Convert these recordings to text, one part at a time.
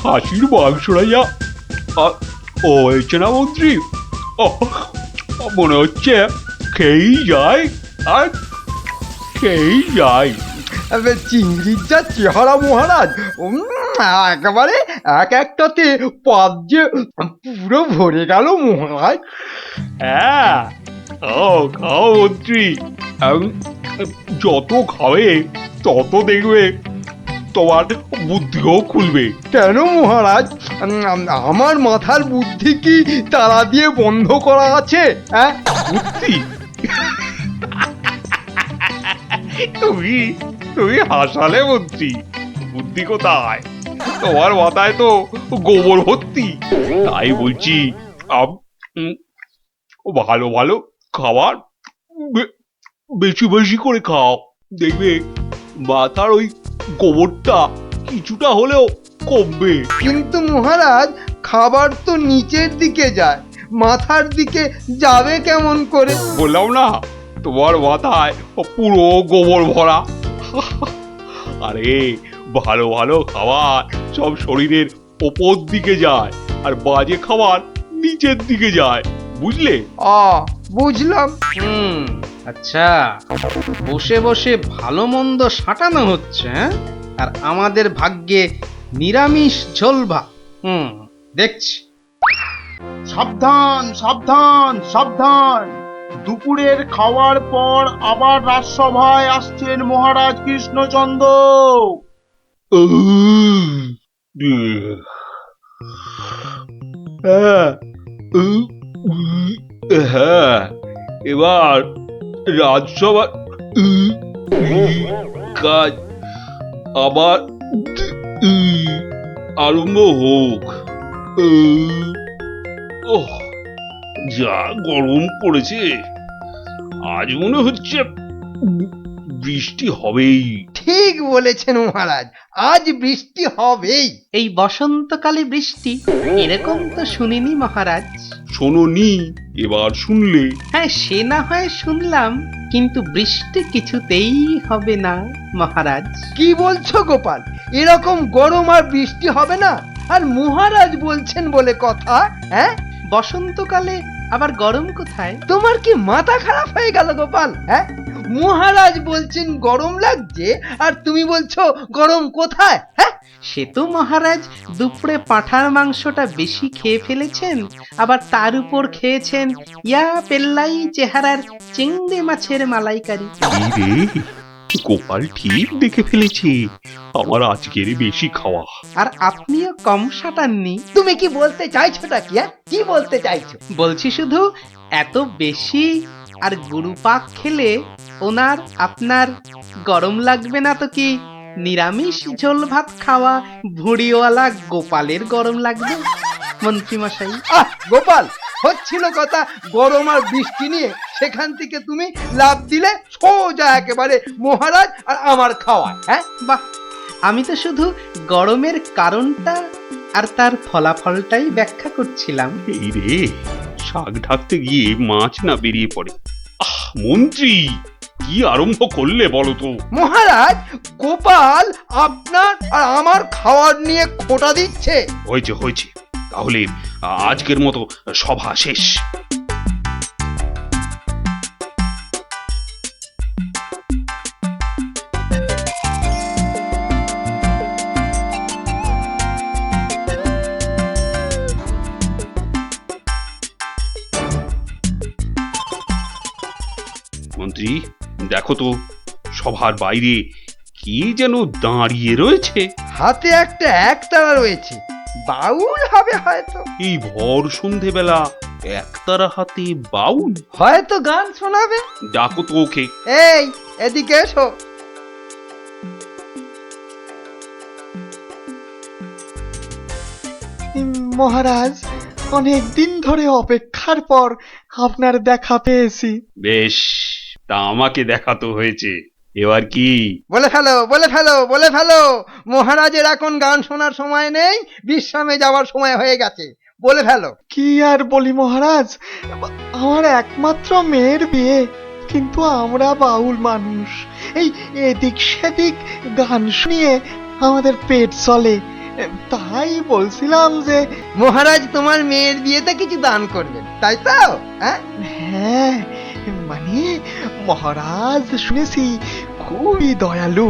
খাসির মাংস রাজা ও হয়েছে না মন্ত্রী মনে হচ্ছে খেয়েই যায় আর খেয়েই যায়। চিংড়ির যা চেহারা মহারাজ, একেবারে এক একটাতে পাত যে পুরো ভরে গেল মহারাজ। হ্যাঁ খাও খাও মন্ত্রী, যত খাবে তত দেখবে তোমার বুদ্ধিও খুলবে। কেন মহারাজ, আমার মাথার বুদ্ধি কি তালা দিয়ে বন্ধ করা আছে? হ্যাঁ, বুদ্ধি? তুমি তুমি হাসালে মন্ত্রী, বুদ্ধি কোথায়? তোমার মাথায় তো গোবর ভর্তি। তাই বলছি ভালো ভালো খাবার বেশি বেশি করে খাও, দেখবে মাথার ওই গোবরটা কিছুটা হলেও কমবে। কিন্তু মহারাজ খাবার তো নিচের দিকে যায়, মাথার দিকে যাবে কেমন করে? বললাম না তোমার মাথায় পুরো গোবর ভরা। আরে ভালো ভালো খাবার সব শরীরের ওপর দিকে যায় আর বাজে খাবার নিচের দিকে যায়, বুঝলে? বুঝলাম। আচ্ছা, বসে বসে ভালো মন্দ সাঁটানো হচ্ছে, আর আমাদের ভাগ্যে নিরামিষ ঝোল ভাত। দেখছি। সাবধান সাবধান সাবধান, দুপুরের খাওয়ার পর আবার রাজসভায় আসছেন মহারাজ কৃষ্ণচন্দ্র। হ্যাঁ, এবার রাজসভা কাজ আবার আরম্ভ হোক। যা গরম পড়েছে, আজ মনে হচ্ছে বৃষ্টি হবেই। ঠিক বলেছেন মহারাজ, আজ বৃষ্টি হবেই। এই বসন্তকালে বৃষ্টি এরকম তো শুনিনি মহারাজ। শোনোনি, এবার শুনলে। হ্যাঁ, সে না হয় শুনলাম, কিন্তু বৃষ্টি কিছুতেই হবে না মহারাজ। কি বলছো গোপাল, এরকম গরম আর বৃষ্টি হবে না? আর মহারাজ বলছেন বলে কথা। হ্যাঁ, বসন্তকালে আবার গরম কোথায়? তোমার কি মাথা খারাপ হয়ে গেল গোপাল? হ্যাঁ, মহারাজ বলছেন গরম লাগছে আর তুমি বলছো গরম কোথায়? হ্যাঁ, সে তো মহারাজ দুপুরে পাঁঠার মাংসটা বেশি খেয়ে ফেলেছেন, আবার তার উপর খেয়েছেন ইয়া পেল্লাই চেহারার চিংড়ি মাছের মালাইকারি। গোপাল ঠিক দেখে ফেলেছে আমার আজকের বেশি খাওয়া। আর আপনিও কম সাটাননি। তুমি কি বলতে চাইছোটা কি? কি বলতে চাইছো? বলছি শুধু এত বেশি আর গুরুপাক খেলে ওনার আপনার গরম লাগবে না তো কি নিরামিষ ঝোল ভাত খাওয়া ভুঁড়িওয়ালা গোপালের গরম লাগবে মন্ত্রী মশাই? গোপাল, হচ্ছিল কথা গরম আর বৃষ্টি নিয়ে, সেখান থেকে তুমি লাভ দিলে সোজা একেবারে মহারাজ আর আমার খাওয়া। হ্যাঁ, বাহ, আমি তো শুধু গরমের কারণটা আর তার ফলাফলটাই ব্যাখ্যা করছিলাম। এই রে, শাক ঢাকতে গিয়ে মাছ না বেরিয়ে পড়ে। মন্ত্রী, কি আরম্ভ করলে বলো তো? মহারাজ, গোপাল আপনার আর আমার খাওয়ার নিয়ে খোঁটা দিচ্ছে। হয়েছে হয়েছে, তাহলে আজকের মতো সভা শেষ। মন্ত্রী, দেখো তো সভার বাইরে কি যেন দাঁড়িয়ে রয়েছে। হাতে একটা একতারা রয়েছে, বাউল হবে হয়তো। এই ভর সন্ধেবেলা একতারা হাতে বাউল? হয়তো গান শোনাবে। ডাকো তো ওকে। এই, এদিকে এসো। মহারাজ, অনেক দিন ধরে অপেক্ষার পর আপনার দেখা পেয়েছি। বেশ, তা আমাকে দেখাতো হয়েছে, এবার কি? বলে ফেলো বলে ফেলো বলে ফেলো। মহারাজের এখন গান শোনার সময় নেই, বিশ্রামে যাওয়ার সময় হয়ে গেছে। বলে ফেলো। কি আর বলি মহারাজ, আমার একমাত্র মেয়ের বিয়ে, কিন্তু আমরা বাউল মানুষ, এই এদিক সেদিক গান শুনিয়ে আমাদের পেট চলে। তাই বলছিলাম যে মহারাজ তোমার মেয়ের বিয়েতে কিছু দান করবেন, তাই তো? হ্যাঁ, হ্যাঁ, মানে মহারাজ শুনেছি খুবই দয়ালু,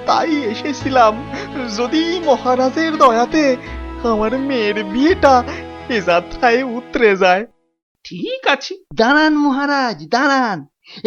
তাই এসেছিলাম যদি মহারাজের দয়াতে আমার মেয়ের বিয়েটা এ যাত্রায় উতরে যায়। ঠিক আছে, দাঁড়ান মহারাজ, দাঁড়ান।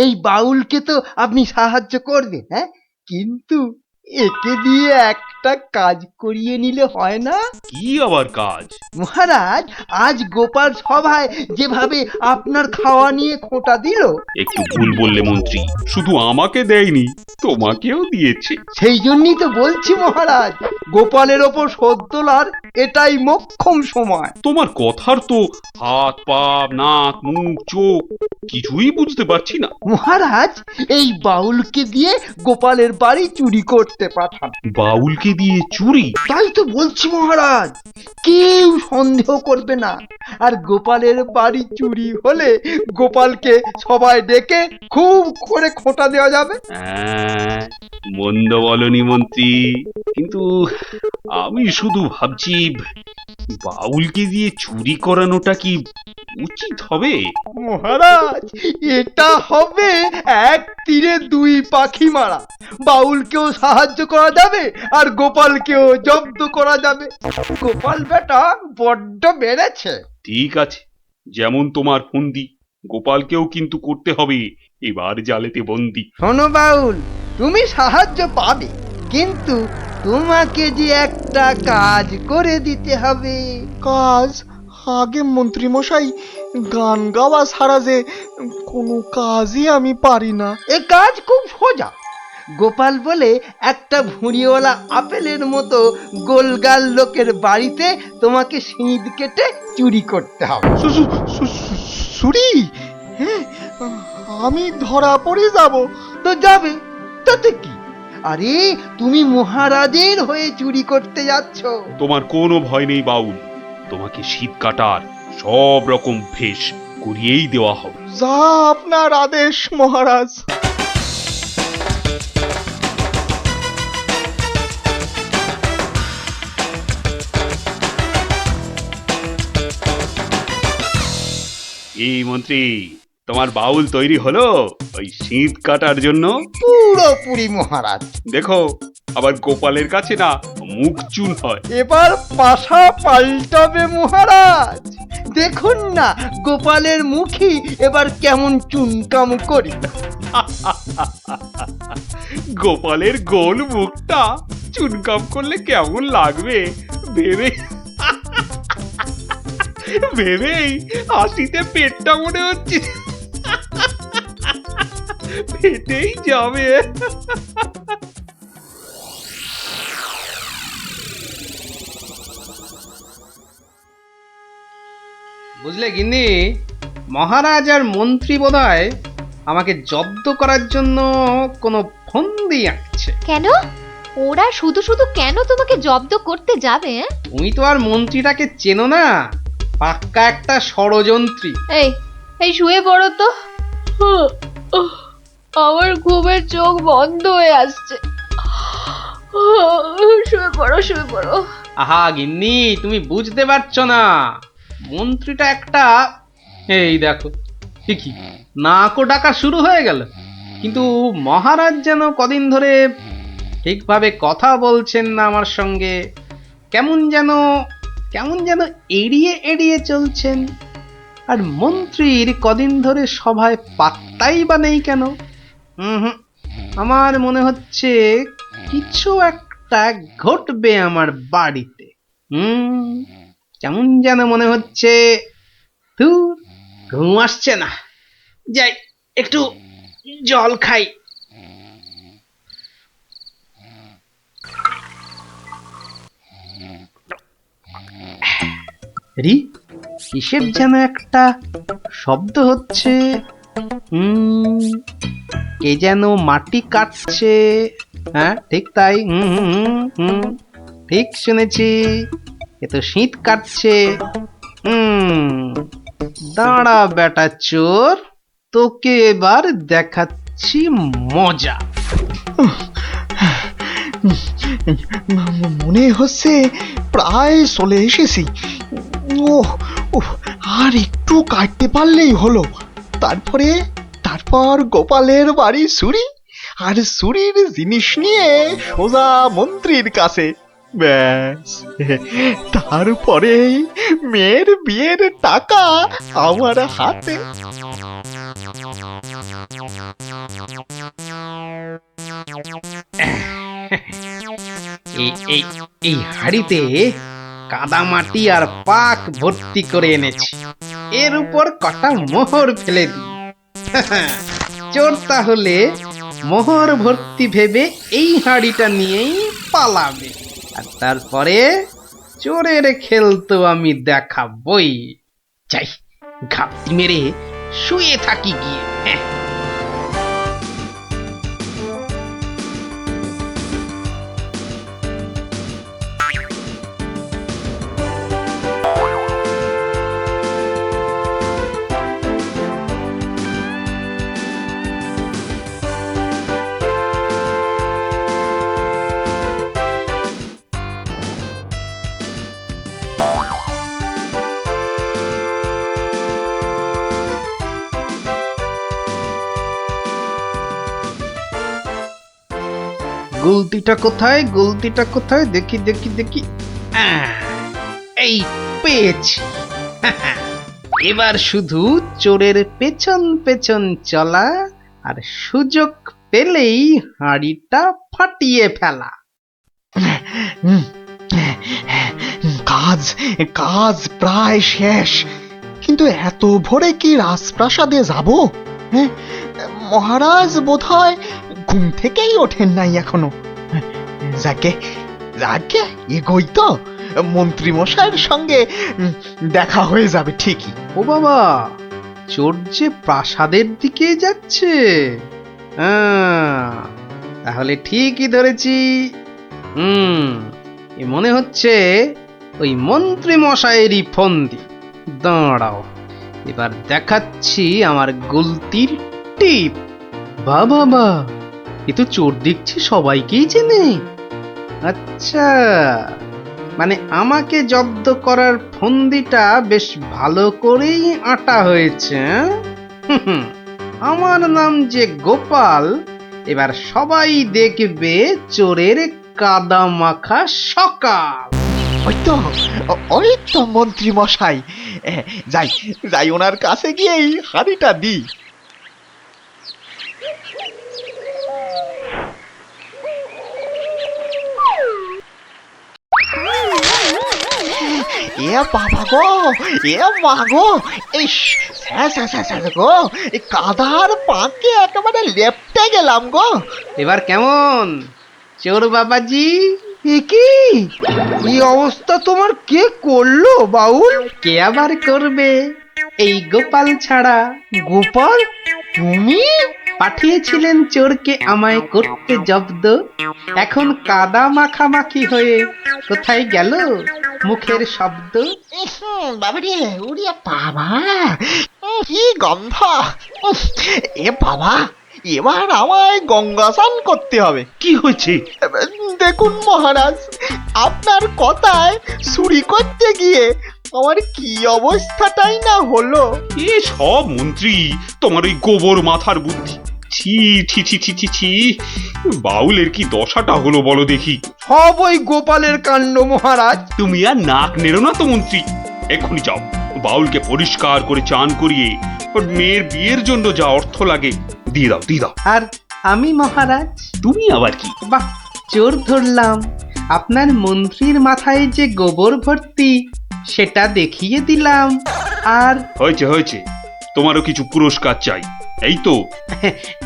এই বাউলকে তো আপনি সাহায্য করবেন, হ্যাঁ, কিন্তু একে দিয়ে একটা কাজ করিয়ে নিলে হয় না? কি আবার কাজ? মহারাজ, আজ গোপাল সভায় যেভাবে আপনার খাওয়া নিয়ে খোঁটা দিল, একটু ভুল বললে মন্ত্রী, শুধু আমাকে দেয়নি, তোমাকেও দিয়েছে। সেই জন্যই তো বলছি মহারাজ, গোপালের ওপর শোধ তোলার এটাই মোক্ষম সময়। তোমার কথার তো হাত পা নাক মুখ চোখ কিছুই বুঝতে পারছি না। মহারাজ, এই বাউলকে দিয়ে গোপালের বাড়ি চুরি করতে পাঠান। বাউলকে দিয়ে চুরি? তাই তো বলছি মহারাজ, কেউ সন্দেহ করবে না। আর গোপালের বাড়ি চুরি হলে গোপালকে সবাই ডেকে খুব করে খোঁটা দেওয়া যাবে। মন্দ বলনি মন্ত্রী, কিন্তু আমি শুধু ভাবছি বাউলকে দিয়ে চুরি করানোটা কি উচিত হবে? মহারাজ, এটা হবে এক তীরে দুই পাখি মারা। বাউলকেও সাহায্য করা যাবে আর গোপালকেও জব্দ করা যাবে। গোপাল বেটা বড্ড বেড়েছে। ঠিক আছে, যেমন তোমার ফন্দি, গোপালকেও কিন্তু করতে হবে এবার জালেতে বন্দি। শোনো বাউল, তুমি সাহায্য পাবে, কিন্তু তোমাকে যে একটা কাজ করে দিতে হবে। কাজ? আগে মন্ত্রী মশাই, গান গাওয়া ছাড়া যে কোনো কাজই আমি পারি না। এ কাজ খুব সোজা। গোপাল বলে একটা ভুঁড়িওয়ালা আপেলের মতো গোলগাল লোকের বাড়িতে তোমাকে সিঁধ কেটে চুরি করতে হবে। চুরি? হ্যাঁ, আমি ধরা পড়ে যাব। তো যাবে, তাতে কি? আরে, তুমি মহারাজের হয়ে চুরি করতে যাচ্ছ। তোমার কোনো ভয় নেই বাউল, তোমাকে শীত কাটার সব রকম ভেষ করিয়েই দেওয়া হবে। যা আপনার আদেশ মহারাজ। এই মন্ত্রী, তোমার বাউল তৈরি হলো ওই শীত কাটার জন্য? পুরোপুরি মহারাজ। দেখো, আবার গোপালের কাছে না মুখ চুন হয়। এবার পাশা পাল্টাবে মহারাজ। দেখুন না গোপালের মুখী এবার কেমন চুনকাম করি। গোপালের গোল মুখটা চুনকাম করলে কেমন লাগবে ভেবে ভেবেই হাসিতে পেটটা মনে হচ্ছে ফেটেই যাবে। বুঝলে গিন্নি, মহারাজ আর মন্ত্রী বোধহয় আমাকে জব্দ করার জন্য কোনো ফন্দি আঁকছে। কেন? ওরা শুধু শুধু কেন তোমাকে জব্দ করতে যাবে? তুমি তো আর মন্ত্রীটাকে চেনো না, পাক্কা একটা ষড়যন্ত্রী। এই এই শুয়ে পড়ো তো। আমার ঘুমের চোখ বন্ধ হয়ে আসছে। শুয়ে পড়ো, শুয়ে পড়ো। আহা গিন্নি, তুমি বুঝতে পারছো না, মন্ত্রীটা একটা, এই দেখো ঠিকই নাকও ডাকা শুরু হয়ে গেল। কিন্তু মহারাজ যেন কদিন ধরে ঠিকভাবে কথা বলছেন না আমার সঙ্গে, কেমন যেন এড়িয়ে এড়িয়ে চলছেন। আর মন্ত্রীর কদিন ধরে সভায় পাত্তাই বা নেই কেন? আমার মনে হচ্ছে কিছু একটা ঘটবে আমার বাড়িতে। কেমন যেন মনে হচ্ছে। ঘুম আসছে না, যাই একটু জল খাই। কিসের যেন একটা শব্দ হচ্ছে। কে যেন মাটি কাটছে। হ্যাঁ ঠিক তাই, ঠিক শুনেছি, এ তো শীত কাটছে। দাঁড়া বেটা চোর, তোকে এবার দেখাচ্ছি মজা। মনে হচ্ছে প্রায় চলে এসেছি। ওহ উফ, আর একটু কাটতে পারলেই হলো। তারপর গোপালের বাড়ি চুরি, আর চুরির জিনিস নিয়ে সোজা মন্ত্রীর কাছে। ব্যাস, তারপরে মেয়ের বিয়ের টাকা আমার হাতে। এই হাড়িতে কাদা মাটি আর পাক ভর্তি করে এনেছি, এর উপর কটা মোহর ফেলে দিই। চোর তাহলে মোহর ভর্তি ভেবে এই হাড়িটা নিয়েই পালাবে, আর তারপরে চোরের খেল তো আমি দেখাবই। চাই ঘাপটি মেরে শুয়ে থাকি গিয়ে। গুলতিটা কোথায়, গুলতিটা কোথায়, দেখি দেখি দেখি। এই পেয়েছি। এবার শুধু চোরের পেছন পেছন চলা, আর সুযোগ পেলেই হাঁড়িটা ফাটিয়ে ফেলা। কাজ কাজ প্রায় শেষ, কিন্তু এত ভোরে কি রাজপ্রাসাদে যাব? হ্যাঁ, মহারাজ বোধহয় ঘুম থেকেই ওঠেন নাই এখনো। যাকে যাকে এগোই তো, মন্ত্রী মশাইয়ের সঙ্গে দেখা হয়ে যাবে ঠিকই। ও বাবা, চোর যে প্রাসাদের দিকে যাচ্ছে। তাহলে ঠিকই ধরেছি। এ মনে হচ্ছে ওই মন্ত্রী মশাইয়েরই ফন্দি। দাঁড়াও, এবার দেখাচ্ছি আমার গুলতির টিপ। বাবা, এ তো চোর দেখছি সবাইকেই চেনে। আচ্ছা, মানে আমাকে জব্দ করার ফন্দিটা বেশ ভালো করেই আঁটা হয়েছে। আমার নাম যে গোপাল, এবার সবাই দেখবে চোরের কাদা মাখা সকাল। ওই তো মন্ত্রী মশাই। যাই যাই, ওনার কাছে গিয়েই হাড়িটা দিই। এ বাবা গো, এ মা গো, এই গো, এই কাদার পাকে একেবারে লেপটে গেলাম গো। এবার কেমন চোর বাবাজি? কি এই অবস্থা তোমার কে করলো বাউল? কে আবার করবে, এই গোপাল ছাড়া। গোপাল, তুমি? পাঠিয়েছিলেন চোরকে আমায় করতে জব্দ, এখন কাদা মাখামাখি হয়ে কোথায় গেল মুখের শব্দ? বাবারে, ওরে বাবা, কি গন্ধ! এ বাবা, এবার আমায় গঙ্গা স্নান করতে হবে। কি হয়েছে? দেখুন মহারাজ, আপনার কথায় চুরি করতে গিয়ে আমার কি অবস্থাটাই না হলো। এ সব মন্ত্রী তোমার ওই গোবর মাথার বুদ্ধি। ছি ছি ছি ছি ছি ছি, বাউলের কি দশাটা হলো বলো দেখি। সব ওই গোপালের কাণ্ড মহারাজ। তুমি আর নাক নেড়ো না তো মন্ত্রী, এক্ষুনি যাও বাউলকে পরিষ্কার করে চান করিয়ে ওর মেয়ের বিয়ের জন্য যা অর্থ লাগে দিয়ে দাও, দিয়ে দাও। আর আমি মহারাজ? তুমি আবার কি? বাহ, চোর ধরলাম, আপনার মন্ত্রীর মাথায় যে গোবর ভর্তি সেটা দেখিয়ে দিলাম। আর হয়েছে হয়েছে, তোমারও কিছু পুরস্কার চাই, এই তো।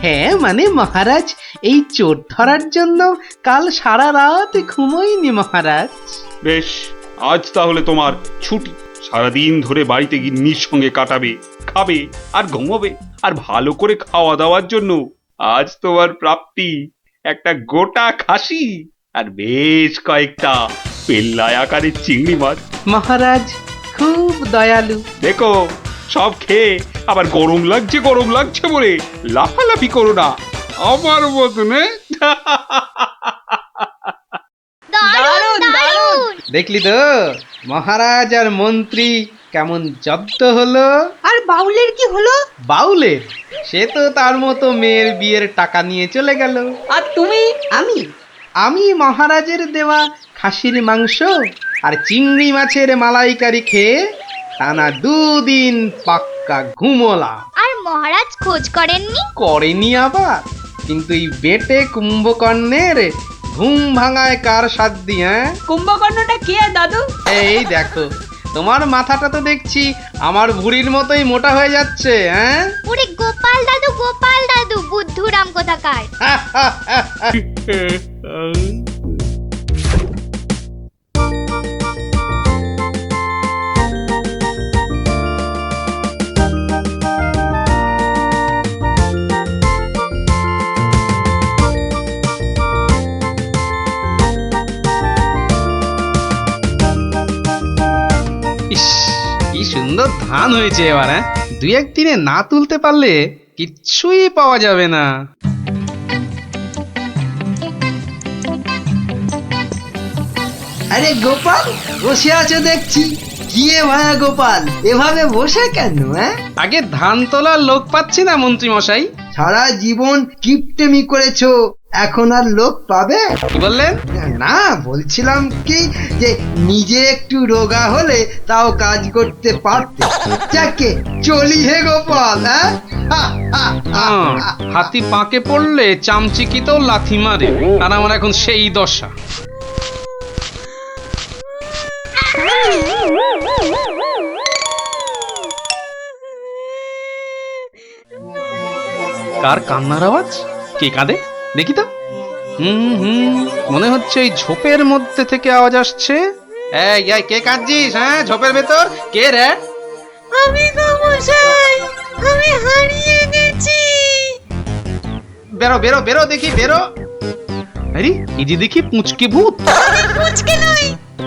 হ্যাঁ মানে মহারাজ, এই চোর ধরার জন্য কাল সারা রাত ঘুমোইনি মহারাজ। বেশ, আজ তাহলে তোমার ছুটি। সারাদিন ধরে বাড়িতে গিন্নির সঙ্গে কাটাবে, খাবে আর ঘুমোবে। আর ভালো করে খাওয়া দাওয়ার জন্য আজ তোমার প্রাপ্তি একটা গোটা খাসি আর বেশ কয়েকটা পেল্লায় আকারের চিংড়ি মাছ। মহারাজ খুব দয়ালু। দেখো, সব খেয়ে আবার গরম লাগছে বলে লাফালাফি করো না আমার মতনে। দেখলি তো মহারাজ আর মন্ত্রী কেমন জব্দ হলো। আর বাউলের কি হলো? বাউলের সে তো তার মতো মেয়ের বিয়ের টাকা নিয়ে চলে গেল। আর তুমি? আমি মহারাজের দেওয়া খাসির মাংস আর চিংড়ি মাছের মালাইকারি খেয়ে টানা 2 দিন পাক্কা ঘুমোলাম। আর মহারাজ খোঁজ করেননি? করেনি আবার, কিন্তু এই বেটে কুম্ভকর্ণের ঘুম ভাঙায় কার সাধ্যি? হ্যাঁ, কুম্ভকর্ণটা কে দাদু? এই দেখো, তোমার মাথাটা তো দেখছি আমার ভুঁড়ির মতোই মোটা হয়ে যাচ্ছে। হ্যাঁ, ওরে গোপাল দাদু বুদ্ধুরাম কোথাকার। ইস, কি সুন্দর ধান হয়েছে এবার। হ্যাঁ, 2-1 দিনে না তুলতে পারলে কিচ্ছুই পাওয়া যাবে না। আরে গোপাল, বসে আছো দেখছি। কি এ ভায়া গোপাল, এভাবে বসে কেন? আগে ধান তোলার লোক পাচ্ছি না মন্ত্রী মশাই। সারা জীবন কিপটেমি করেছো, এখন আর লোক পাবে? কি বললেন? না, বলছিলাম কি যে নিজে একটু রোগা হলে তাও কাজ করতে পারতে। যাকে চলি হে গোপাল। হাতি পাকে পড়লে চামচিকিতেও লাথি মারে, আর আমার এখন সেই দশা। কার কান্নার আওয়াজ? কে কাঁদে দেখি তো। মনে হচ্ছে এই ঝোপের মধ্যে থেকে আওয়াজ আসছে। এই কে কাঁদছিস? হ্যাঁ, ঝোপের ভেতর কে রে? আমি গো মশাই, আমি হারিয়ে গেছি। বেরো বেরো বেরো দেখি, বেরো। আরে এই যে দেখি পুঁচকে ভূত। পুচকে নই,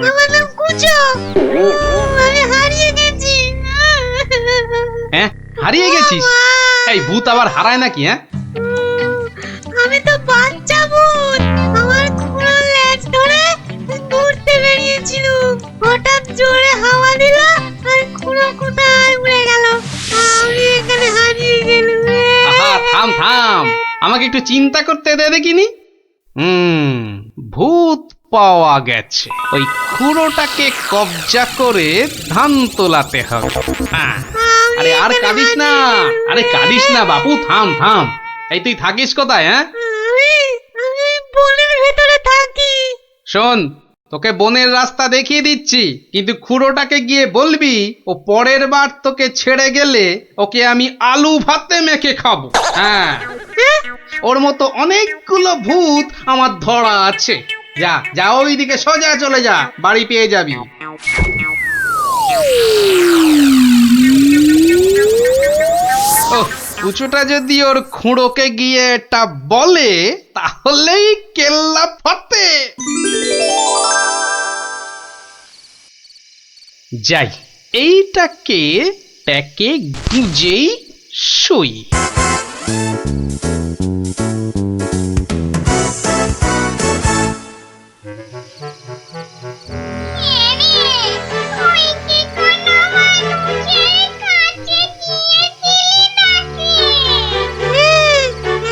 আমার নাম কুচো। আমি হারিয়ে গেছি। হ্যাঁ, হারিয়ে গেছিস? এই ভূত আবার হারায় নাকি? হ্যাঁ, আমি তো বাচ্চা ভূত। আমার খুঁড়ো লেজ ধরে ঘুরতে বেরিয়েছিল, হঠাৎ জোরে হাওয়া দিল আর খুঁড়ো কোথায় উড়ে গেল। আমি এখানে হারিয়ে গেলাম। আহা, থাম থাম, আমাকে একটু চিন্তা করতে দে দেখিনি। ভূত পাওয়া গেছে, ওই খুঁড়োটাকে কবজা করে ধান তোলাতে হবে। হ্যাঁ, আরে আর কাঁদিস না, আরে কাঁদিস না বাপু, থাম থাম। এই তুই থাকিস কোথায়? হ্যাঁ, আমি বনের ভেতরে থাকি। শোন, তোকে বনের রাস্তা দেখিয়ে দিচ্ছি, কিন্তু খুঁড়োটাকে গিয়ে বলবি ও পরের বার তোকে ছেড়ে গেলে ওকে আমি আলু ভাতে মেখে খাবো। হ্যাঁ, ওর মতো অনেকগুলো ভূত আমার ধরা আছে। যা যা, ওইদিকে সোজা চলে যা, বাড়ি পেয়ে যাবি। ও, কুচুটা যদি ওর খুঁড়োকে গিয়ে এটা বলে তাহলেই কেল্লা ফতে। যাই, এইটাকে ট্যাকে গুঁজেই শুই।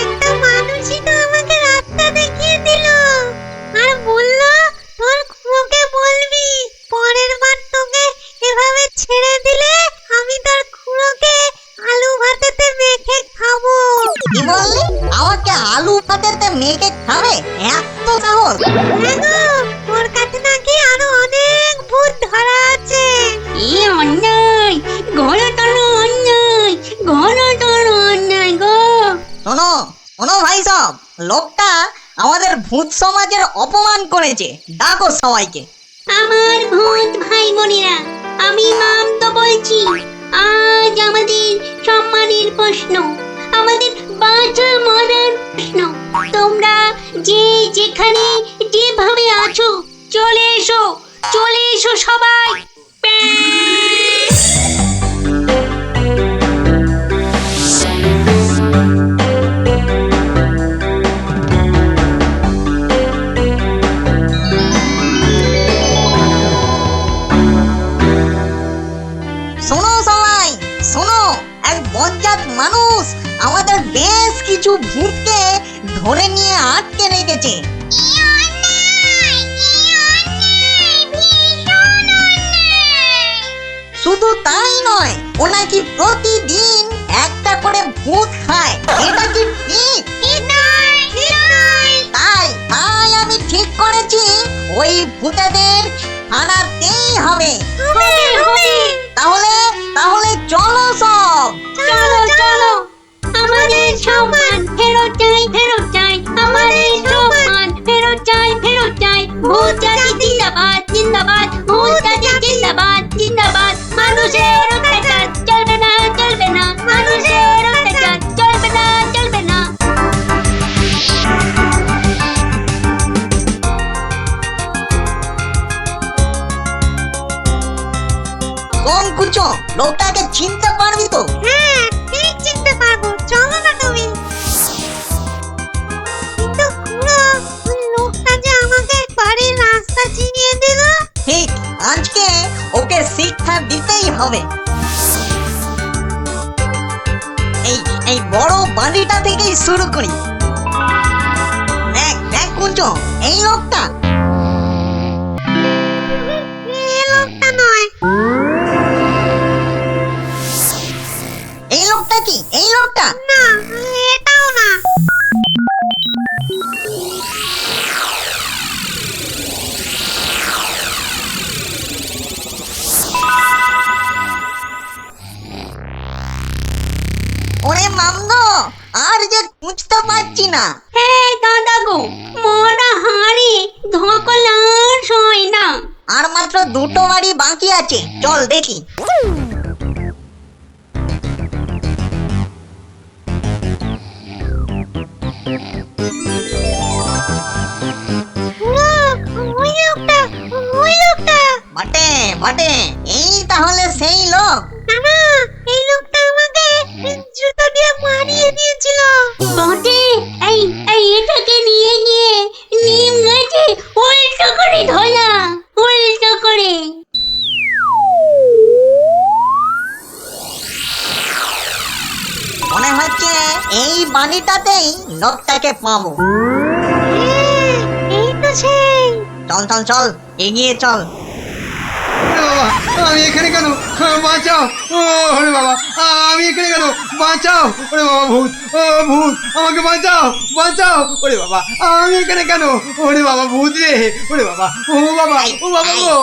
একটা মানুষই তো আমাকে রাস্তা দেখিয়ে দিল আর বলল তোর খুঁড়োকে বলবি পরের বার তোকে এভাবে ছেড়ে দিলে আমি তোর খুঁড়োকে আলু ভাতেতে মেখে খাবো। কি বললি? আমাকে আলু ভাতেতে মেখে খাবে? এত সাহস? হ্যাঁ গো, ওর কাছে নাকি আরো অনেক ভূত ধরা আছে। কি অন্যায়, ঘোড়াটার অন্যায়, ঘোড়াটার অন্যায় গো। শোনো শোনো ভাই সব, লোকটা আমাদের ভূত সমাজের অপমান করেছে। ডাকো সবাইকে। আমার ভূত ভাই বোনেরা, আমি নাম তো বলছি। আজ আমাদের সম্মানের প্রশ্ন, আমাদের বাঁচা মরার প্রশ্ন। তোমরা যে যেখানে যেভাবে আছো চলে এসো, চলে এসো সবাই। এক বজ্জাত মানুষ আমাদের বেশ কিছু ভূতকে ধরে নিয়ে আটকে রেখেছে। শুধু তাই নয়, ও নাকি প্রতিদিন একটা করে ভূত খায়। এটা কি ঠিক? তাই তাই আমি ঠিক করেছি ওই ভূতেদের আনাতেই হবে। তাহলে তাহলে চলো সব। চলো চলো, আমাদের সম্মান ফেরত চাই, ফেরত চাই, আমাদের সম্মান ফেরত চাই, ফেরত চাই। ভূত জাতি জিন্দাবাদ, জিন্দাবাদ, ভূত জাতি জিন্দাবাদ, জিন্দাবাদ। মানুষের অত্যাচার চলবে না, চলবে না, মানুষের অত্যাচার চলবে না, চলবে না। কোন কুচো, লোকটাকে চিনতে পারবি তো? হ্যাঁ, ঠিক চিনতে পারবো, চলো না তুমি। কিন্তু খুড়ো, ওই লোকটা যে আমাকে বাড়ির রাস্তা চিনিয়ে দিল। ঠিক, আজকে ওকে শিক্ষা দিতেই হবে। এই এই বড় বাড়িটা থেকেই শুরু করি। দেখ দেখ কুচো, এই লোকটা। এই লোকটা নয়। এই লোকটা কি? এই লোকটা না, এটাও না। ওরে মামদো, আর যে খুঁজতে পারছি না। এই দাদা গো, মোরা হাড়ি ধকল আর সই না। আর মাত্র দুটো বাড়ি বাকি আছে, চল দেখি। ওই লোকটা, ওই লোকটা। বটে বটে, এই তাহলে সেই লোক। না, এই লোকটা আমাকে জুতো দিয়ে মারিয়ে দিয়েছিল। বটে, এই এই এটাকে নিয়ে গিয়ে নিম গাছে উল্টো করে ধরা, উল্টো করে। মনে হচ্ছে এই বাড়িটাতেই লোকটাকে পাবো। এই তো সেই। চল চল চল, এগিয়ে চল। আমি এখানে কেন? বাঁচাও! ওরে বাবা, আমি এখানে কেন? বাঁচাও! ওরে বাবা, ভূত! ও ভূত, আমাকে বাঁচাও, বাঁচাও! ওরে বাবা, আমি এখানে কেন? ওরে বাবা, ভূত রে! ওরে বাবা, ও বাবা, ও বাবা গো!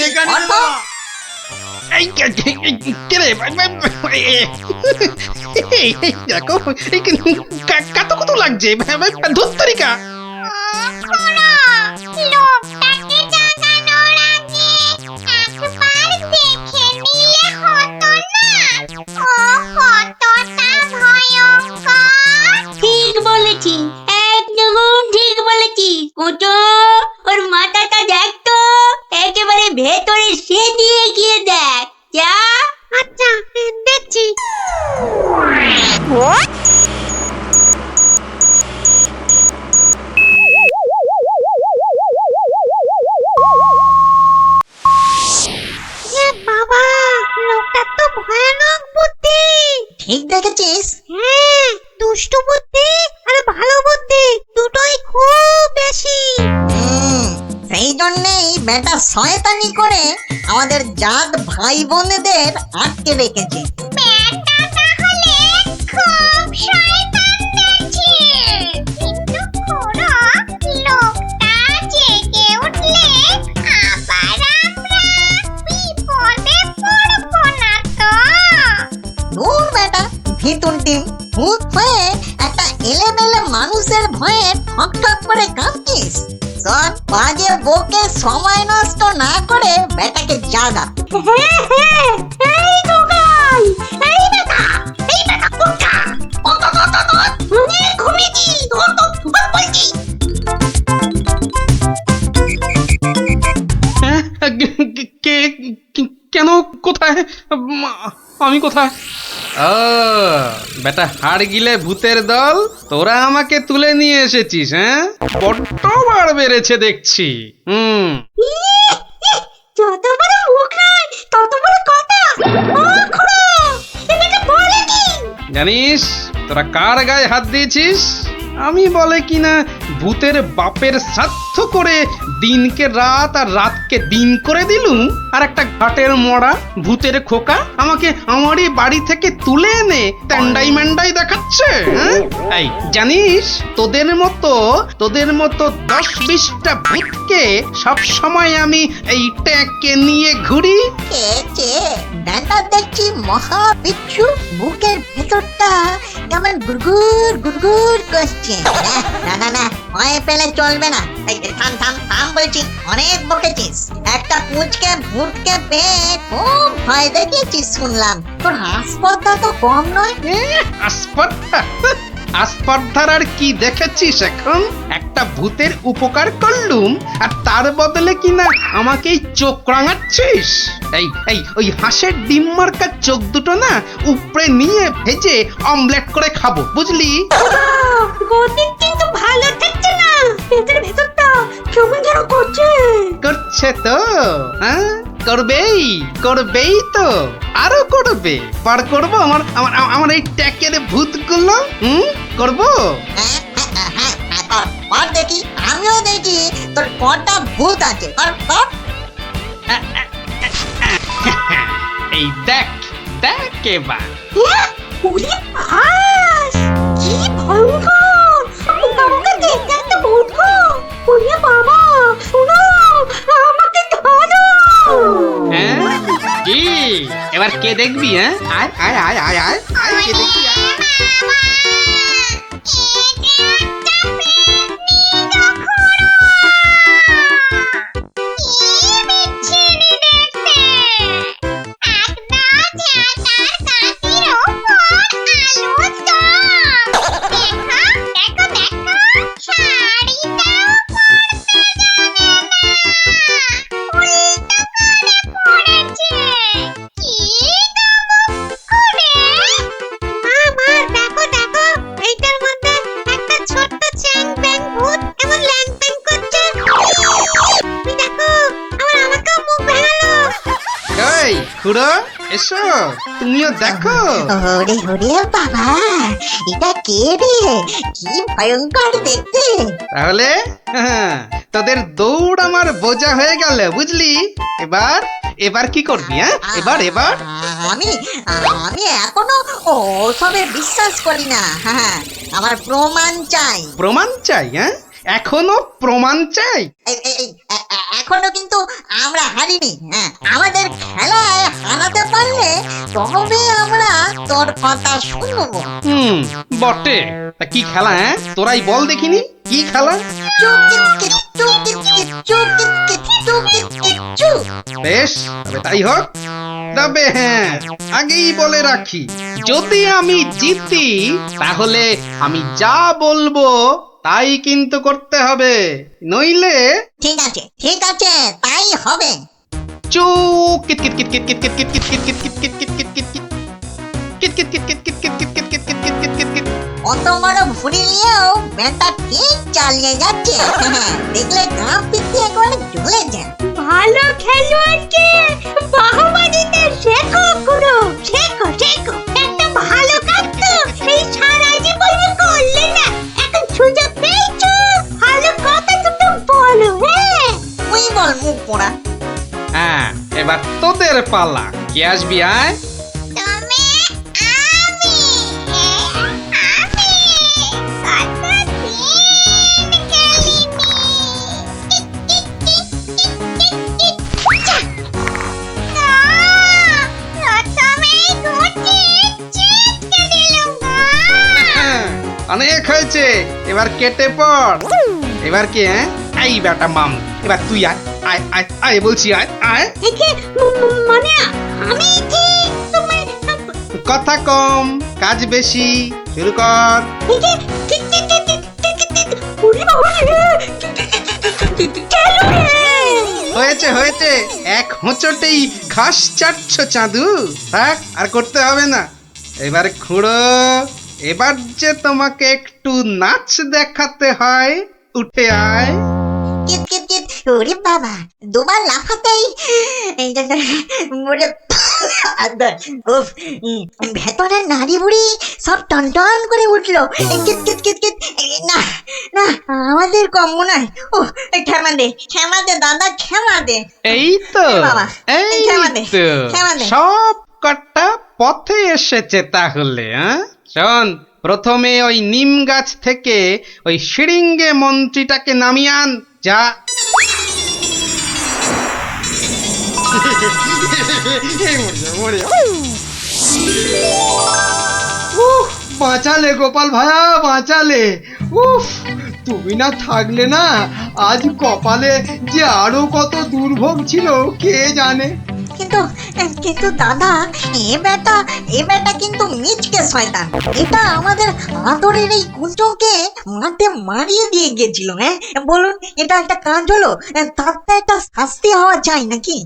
এখানে অটো। এই দেখো, কত কত লাগছে ধুত্তরিকা। লোকটাকে জাগানোর আগে একবার দেখে নিলে হতো না? ও কতটা ভয়ঙ্কর। ঠিক বলেছি, একদম ঠিক বলেছি। কুটো, ওর মাথাটা দেখ তো, একেবারে ভেতরে সেদিয়ে গিয়ে দেখ। যা। আচ্ছা, দেখছি। বাবা, লোকটা তো ভয়ানক বুদ্ধি। ঠিক দেখেছিস? হ্যাঁ, দুষ্টু বুদ্ধি আর ভালো বুদ্ধি দুটোই খুব বেশি। সেই জন্যেই বেটা শয়তানি করে আমাদের জাত ভাই বোনেদের আটকে রেখেছে। ব্যাটা তাহলে খুব শয়তান দেখছি। কিন্তু খুড়ো, লোকটা জেগে উঠলে আবার আমরা বিপদে পড়বো না তো? দূর বেটা, ভিতুন টিম, ভূত হয়ে একটা এলেমেলে মানুষের ভয়ে ঠক ঠক করে কাঁদছিস। শোন, বাজে বকে সময় নষ্ট না করে বেটাকে জাগা। হ্যাঁ হ্যাঁ, এই দোকান, এই বেটা, এই বেটা কোথা? ঘুমিয়েছি, বলছি। কেন? কোথায়? আমি কোথায়? ও বেটা, হাড় গিলে ভূতের দল, তোরা আমাকে তুলে নিয়ে এসেছিস? হ্যাঁ, বড্ড বাড় বেড়েছে দেখছি। যত বড় মুখ নয় তত বড় কথা। ও খুড়ো, এখানে জানিস তোরা কার গায়ে হাত দিয়েছিস? আমি বলে কিনা ভূতের বাপের শ্রাদ্ধ করে দিনকে রাত আর রাতকে দিন করে দিলুম, আর একটা ঘাটের মরা ভূতের খোকা আমাকে আমারই বাড়ি থেকে তুলে এনে ট্যান্ডাই ম্যান্ডাই দেখাচ্ছে। হ্যাঁ? এই জানিস তোদের মতো 10-20টা ভূতকে সব সময় আমি এই ট্যাঁকে নিয়ে ঘুরি। কে ব্যাটা দেখছি মহা বিচ্ছু, বুকের ভেতরটা কেমন গুড়গুড় গুড়গুড় করছে। না না না, ভয় পেলে চলবে না। এই থাম থাম থাম বলছি, অনেক বকেছিস। একটা পুঁচকে ভূতকে পেয়ে খুব ভয় দেখিয়েছিস শুনলাম। তোর হাসপাতাল তো কম নয়। আসপর্ধার আর কি দেখেছিস এখন? একটা ভূতের উপকার করলুম আর তার বদলে কিনা আমাকেই চোখ রাঙাচ্ছিস। এই ওই হাঁসের ডিম মার্কা চোখ দুটো না উপরে নিয়ে ভেজে অমলেট করে খাবো, বুঝলি? গতি কিন্তু ভালো থাকছে না, পেটের ভেতরটা কেমন যেন করছে তো, হ্যাঁ করবেই তো, আরো করবে। পার করবো আমার এই ট্যাকের ভূতগুলো। করবো। আর দেখি, আমিও দেখি তোর কটা ভূত আছে। এই দেখ এবার। ওরে ভাস, কি ভয়ঙ্কর! আমাকে দেখতে একটা ভূত গো! ওরে বাবা, শোনো, আমাকে ধরো! হ্যাঁ কি এবার কে দেখবি? হ্যাঁ আয় কে দেখবি? আয়। খুড়ো এসো, তুমিও দেখো। ওরে ওরে বাবা, এটা কে রে? কি ভয়ঙ্কর দেখতে। তাহলে তোদের দৌড় আমার বোঝা হয়ে গেল, বুঝলি? এবার কি করবি? হ্যাঁ এবার আমি এখনো ওসবে বিশ্বাস করি না। হ্যাঁ, আমার প্রমাণ চাই। প্রমাণ চাই? হ্যাঁ এখনো প্রমাণ চাই? এখনো কিন্তু আমরা হারিনি। হ্যাঁ, আমাদের খেলায় হারাতে পারলে তবে আমরা তোর কথা শুনবো। বটে। তা কি খেলা? হ্যাঁ তোরাই বল দেখিনি, কি খেলা? বেশ, তবে তাই হোক। তবে হ্যাঁ, আগেই বলে রাখি, যদি আমি জিতি তাহলে আমি যা বলবো তাই কিন্তু করতে হবে, নইলে ঠিক আছে তাই হবে। চুপ। অত বড় ভুড়ি নিয়েও বেটা ঠিক চালিয়ে যাচ্ছে। দেখলে গা পিঠে একবারে জ্বলে যায়। ভালো খেলোয়াড়কে বাহবা দিতে শেখো গুরু, শেখো। একটা ভালো কাজ তো এই সারা জীবন করলে না, এখন সুযোগ পেয়েছো, ভালো কথা দুটো বলো। হ্যাঁ তুই বল মুখ পোড়া। হ্যাঁ এবার তোদের পালা। কে আসবি? আয়। অনেক হয়েছে, এবার কেটে পড়। এবার কি? হ্যাঁ এই বেটা মাম, এবার তুই আয় বলছি, আয়। মানে আমি কি কথা কম কাজ বেশি, শুরু কর। হয়েছে, এক হোঁচটেই ঘাস চাটছ চাঁদু। থাক, আর করতে হবে না। এবার খুঁড়ো, এবার যে তোমাকে একটু নাচ দেখাতে হয়, উঠে আয়। ওরে বাবা, দুবার লাফাতেই উফ, ভেতরের নারী বুড়ি সব টনটন করে উঠলো। কিত কিত কিত কিত। না না, আমাদের কম মনে হয়। ও ক্ষমা দে দাদা, ক্ষমা দে। এই তো এ বাবা, এই ক্ষমা দে, তো ক্ষমা দে। সব কটা পথে এসেছে তাহলে। হ্যাঁ, শোন, প্রথমে ওই নিম গাছ থেকে ওই শিরিঙ্গে মন্ত্রীটাকে নামিয়ে আন। যা। উফ, বাঁচালে গোপাল ভায়া, বাঁচালে। উফ, তুমি না থাকলে না আজ কপালে যে আরো কত দুর্ভোগ ছিল কে জানে। কিন্তু কিন্তু দাদা, এ বেটা কিন্তু মিচকে শয়তান। এটা আমাদের আদরের এই কুঞ্চকে মাঠে মারিয়ে দিয়ে গেছিল। হ্যাঁ বলুন, এটা একটা কাজ হলো? তার তো একটা শাস্তি হওয়া চাই নাকি?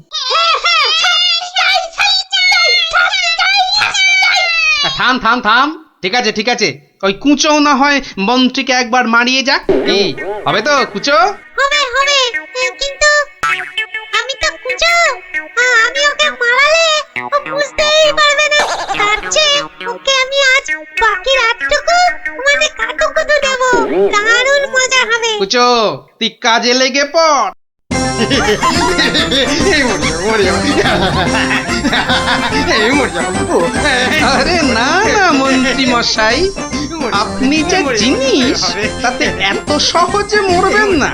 থাম থাম থাম, ঠিক আছে ঠিক আছে, ওই কুঁচো না হয় মন্ত্রীকে একবার মারিয়ে যাক। কি হবে তো কুঁচো? হবে হবে, কিন্তু আমি তো কুচো, আমি ওকে মারালে ও বুঝতেই পারবে না। তার চেয়ে ওকে আমি আজ বাকি রাতটুকু মানে কাটুকুটু দেবো, দারুণ মজা হবে। কুঁচো, তুই কাজে লেগে পড়। আরে না না মন্ত্রী মশাই, আপনি যে জিনিস তাতে এত সহজে মরবেন না।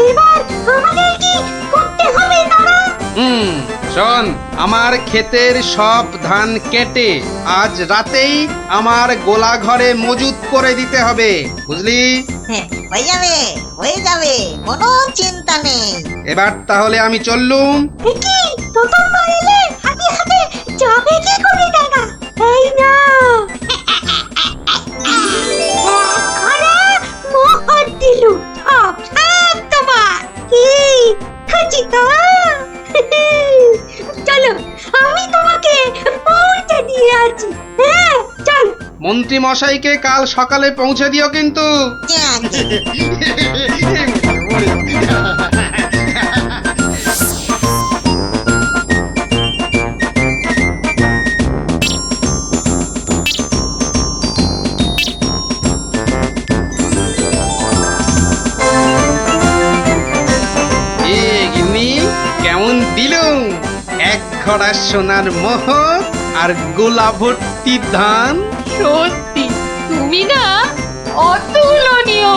এবার আমাদের কি করতে হবে দাদা? শোন, আমার ক্ষেতের সব ধান কেটে আজ রাতেই আমার গোলা ঘরে মজুত করে দিতে হবে, বুঝলি? হ্যাঁ, হয়ে যাবে, কোনো চিন্তা নেই। এবার তাহলে আমি চললুম। কি তোতন এলে হাতে হাতে যাবে কি করে দাদা? এই না ঘরে মোহর দিলু, সব সব তোমার। কি খুঁজি তো? চলো, আমি তোমাকে পৌঁছে দিয়ে আছি। হ্যাঁ চল। মন্ত্রী মশাইকে কাল সকালে পৌঁছে দিও কিন্তু। কেমন দিলুম এক ঘড়া সোনার মোহর আর গোলা ভর্তি ধান। সত্যি তুমি না অতুলনীয়।